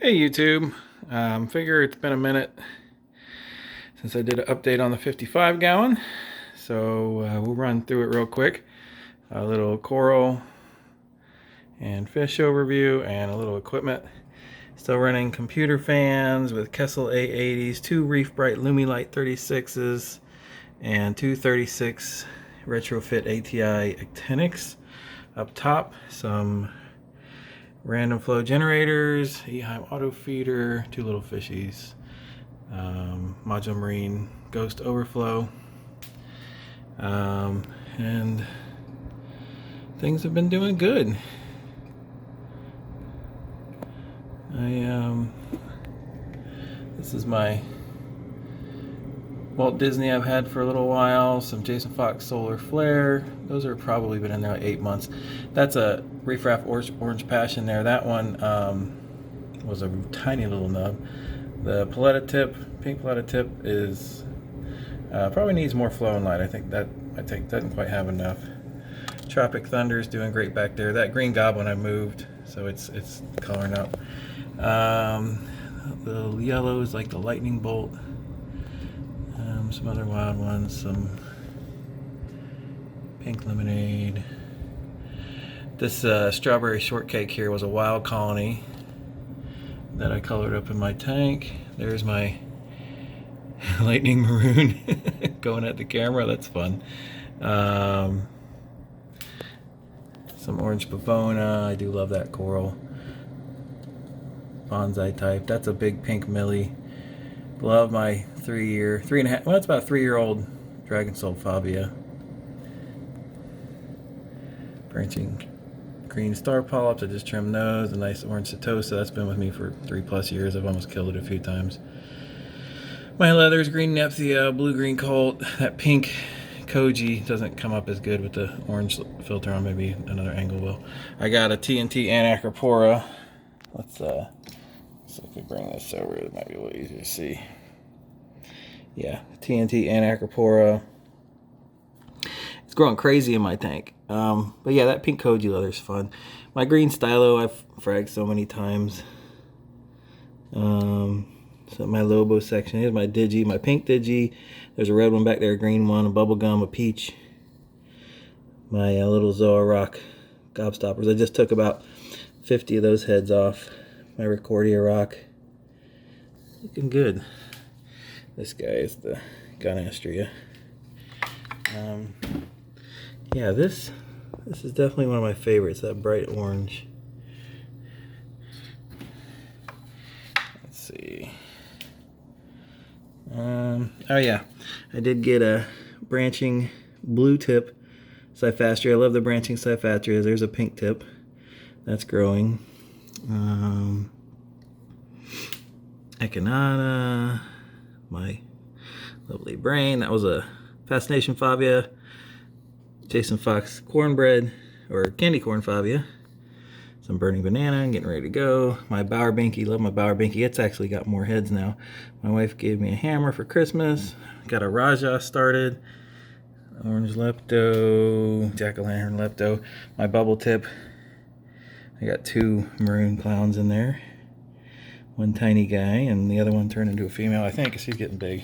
Hey YouTube, figure it's been a minute since I did an update on the 55 gallon, so we'll run through it real quick. A little coral and fish overview and a little equipment. Still running computer fans with Kessel A80s, 2 Reef Bright Lumilight 36s, and 2 36 retrofit ATI Actinics. Up top, some random flow generators, Eheim auto feeder, 2 little fishies, Module Marine Ghost overflow, and things have been doing good. This is my Walt Disney I've had for a little while, some Jason Fox Solar Flare. Those are probably been in there like 8 months. That's a Reef Raft Orange Passion there. That one was a tiny little nub. The paletta tip, pink paletta tip, is probably needs more flow and light. I think doesn't quite have enough. Tropic Thunder is doing great back there. That green goblin I moved, so it's coloring up. The yellow is like the lightning bolt. Some other wild ones, some pink lemonade. This strawberry shortcake here was a wild colony that I colored up in my tank. There's my lightning maroon going at the camera. That's fun. Some orange pavona. I do love that coral. Bonsai type. That's a big pink millie. Love my 3.5, well, it's about a 3-year-old Dragon Soul Fabia. Branching green star polyps. I just trimmed those. A nice orange Setosa. That's been with me for 3+ years. I've almost killed it a few times. My leathers, green Nephthia, blue-green Colt. That pink Koji doesn't come up as good with the orange filter on. Maybe another angle will. I got a TNT Anacropora. Let's see if we bring this over. It might be a little easier to see. Yeah, TNT Anacropora. It's growing crazy in my tank. But yeah, that pink Koji leather is fun. My green stylo I've fragged so many times. So my Lobo section. Here's my Digi, my pink Digi. There's a red one back there, a green one, a bubblegum, a peach. My little Zoa Rock gobstoppers. I just took about 50 of those heads off. My Recordia rock. Looking good. This guy is the Gunastria. Yeah, this is definitely one of my favorites, that bright orange. Let's see. Oh yeah, I did get a branching blue tip Cyphastria. I love the branching Cyphatria. There's a pink tip that's growing. Echinata, my lovely brain. That was a Fascination Fabia. Jason Fox cornbread, or candy corn Fabia. Some burning banana, getting ready to go. My Bower Binky, love my Bower Binky. It's actually got more heads now. My wife gave me a hammer for Christmas. Got a Raja started. Orange Lepto, Jack-o'-lantern Lepto. My bubble tip. I got 2 maroon clowns in there. One tiny guy, and the other one turned into a female, I think, because she's getting big.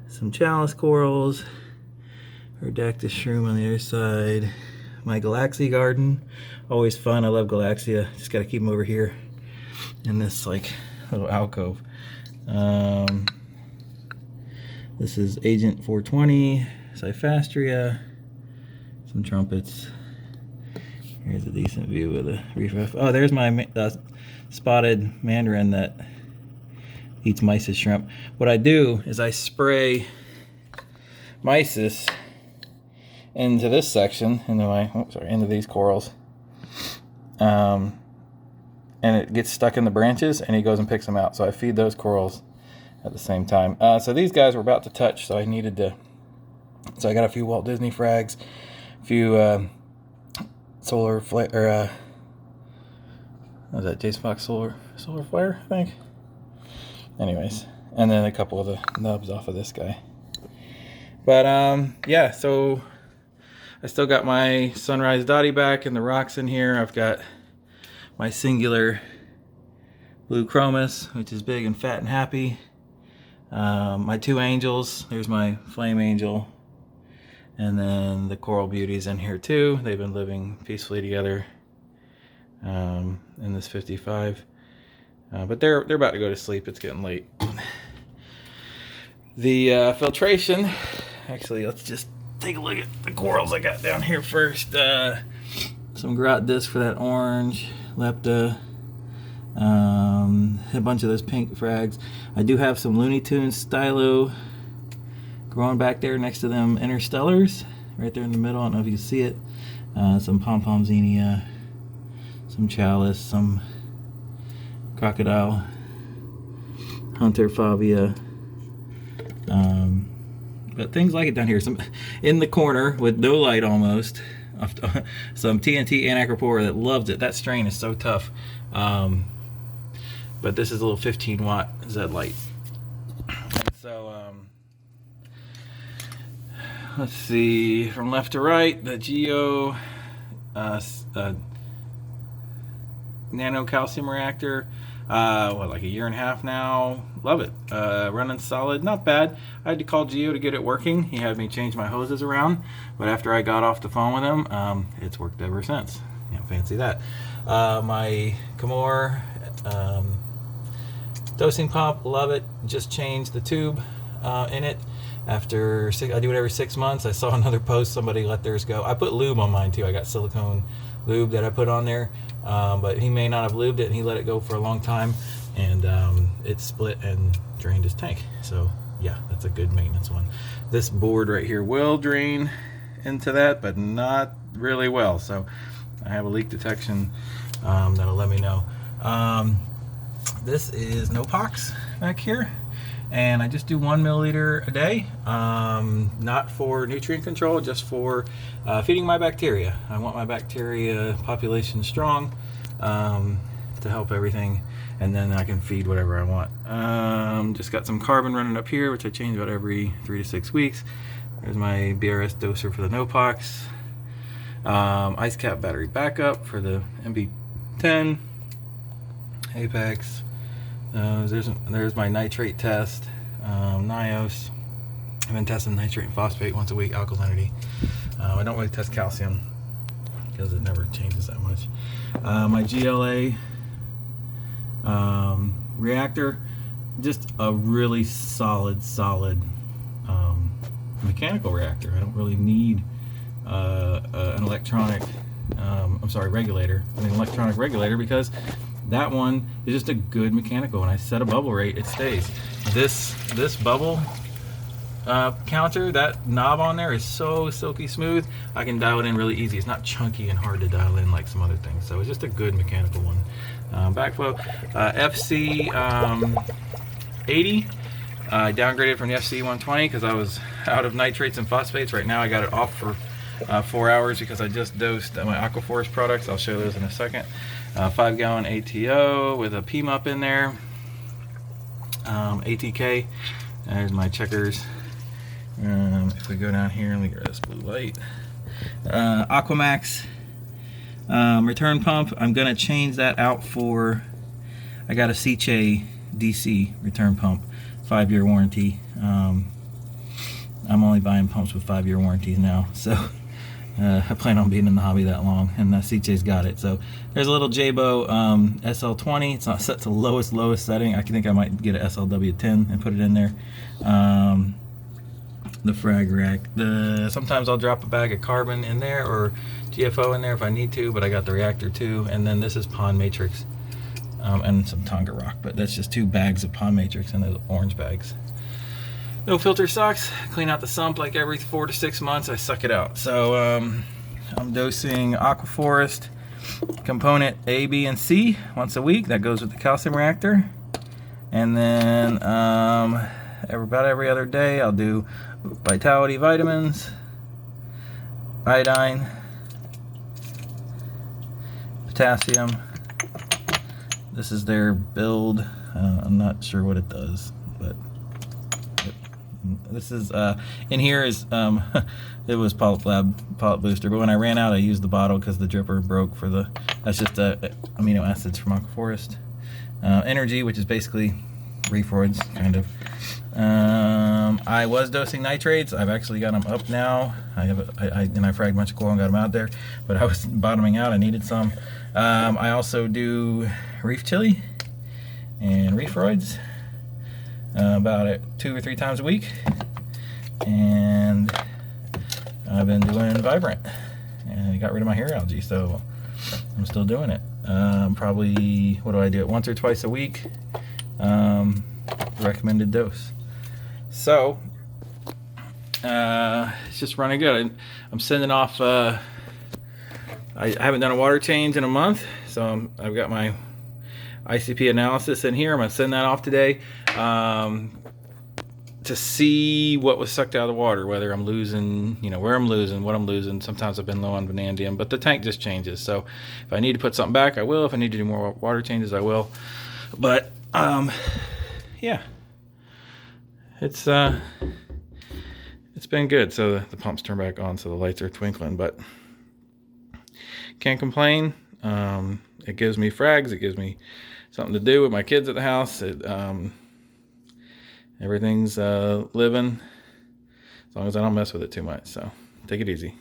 Some chalice corals. Redactus shroom on the other side. My Galaxy garden. Always fun. I love Galaxia. Just got to keep them over here in this like little alcove. This is Agent 420, Cyphastria. Some trumpets. Here's a decent view of the Reef Raft. Oh, there's my spotted mandarin that eats mysis shrimp. What I do is I spray mysis into this section, into these corals, and it gets stuck in the branches, and he goes and picks them out. So I feed those corals at the same time. So these guys were about to touch, so I needed to. So I got a few Walt Disney frags, a few solar flare, or what was that, Jason Fox solar flare, I think. Anyways, and then a couple of the nubs off of this guy. But yeah, so I still got my Sunrise Dotty back and the rocks in here. I've got my singular blue chromis, which is big and fat and happy. My two angels, there's my flame angel, and then the coral beauties in here too. They've been living peacefully together in this 55. But they're about to go to sleep. It's getting late. The filtration, actually, let's just take a look at the corals I got down here first. Some garrote disc for that orange, lepta, a bunch of those pink frags. I do have some Looney Tunes stylo growing back there next to them interstellars, right there in the middle. I don't know if you can see it. Some pom-pom xenia, some chalice, some crocodile, hunter fabia, but things like it down here. Some in the corner with no light almost. Some TNT Anacropora that loves it. That strain is so tough. But this is a little 15 watt Z light. And so let's see, from left to right, the Geo nano calcium reactor. Like a year and a half now. Love it. Running solid, not bad. I had to call Geo to get it working. He had me change my hoses around, but after I got off the phone with him, it's worked ever since. Can't fancy that. My Camor dosing pump, love it. Just changed the tube in it. After I do it every 6 months. I saw another post, somebody let theirs go. I put lube on mine too. I got silicone lube that I put on there, but he may not have lubed it, and he let it go for a long time, and it split and drained his tank. So yeah, that's a good maintenance one. This board right here will drain into that, but not really well. So I have a leak detection that'll let me know. This is no pox back here, and I just do 1 milliliter a day, not for nutrient control, just for feeding my bacteria. I want my bacteria population strong to help everything, and then I can feed whatever I want. Just got some carbon running up here, which I change about every 3 to 6 weeks. There's my BRS doser for the no pox. Ice cap battery backup for the MB10. Apex. There's my nitrate test. NIOS. I've been testing nitrate and phosphate once a week, alkalinity. I don't really test calcium because it never changes that much. My GLA reactor, just a really solid mechanical reactor. I don't really need an electronic regulator. I mean, electronic regulator, because that one is just a good mechanical. When I set a bubble rate, it stays. This bubble counter, that knob on there is so silky smooth. I can dial it in really easy. It's not chunky and hard to dial in like some other things. So it's just a good mechanical one. Backflow, FC 80. I downgraded from the FC 120 because I was out of nitrates and phosphates. Right now I got it off for 4 hours because I just dosed my aquaforest products. I'll show those in a second. 5 gallon ATO with a PMUP in there. ATK. There's my checkers. If we go down here and we get this blue light. Aquamax return pump. I'm going to change that out for, I got a Seche DC return pump, 5-year warranty. I'm only buying pumps with 5-year warranties now, so I plan on being in the hobby that long, and Seche's got it. So there's a little Jabo SL20. It's not set to lowest setting. I think I might get an SLW10 and put it in there. The frag rack. Sometimes I'll drop a bag of carbon in there or GFO in there if I need to, but I got the reactor too. And then this is Pond Matrix and some Tonga rock, but that's just 2 bags of Pond Matrix and those orange bags. No filter sucks. Clean out the sump like every 4 to 6 months. I suck it out. So I'm dosing aquaforest component A, B, and C once a week. That goes with the calcium reactor. And then about every other day I'll do vitality vitamins, iodine, potassium. This is their build. I'm not sure what it does, but This is in here is it was polyp booster, but when I ran out I used the bottle because the dripper broke for the, that's just amino acids from Aquaforest. Energy, which is basically Reefroids, kind of. I was dosing nitrates. I've actually got them up now. I fragged a bunch of coral and got them out there, but I was bottoming out. I needed some. I also do reef chili and Reefroids about 2 or 3 times a week, and I've been doing Vibrant, and it got rid of my hair algae, so I'm still doing it. Probably, what do I do it once or twice a week, recommended dose. So it's just running good. I'm sending off I haven't done a water change in a month, so I've got my ICP analysis in here. I'm going to send that off today to see what was sucked out of the water, whether I'm losing, where I'm losing, what I'm losing. Sometimes I've been low on vanadium, but the tank just changes. So if I need to put something back, I will. If I need to do more water changes, I will. But yeah, it's been good. So the pumps turn back on, so the lights are twinkling, but can't complain. It gives me frags. It gives me something to do with my kids at the house. Everything's living, as long as I don't mess with it too much. So take it easy.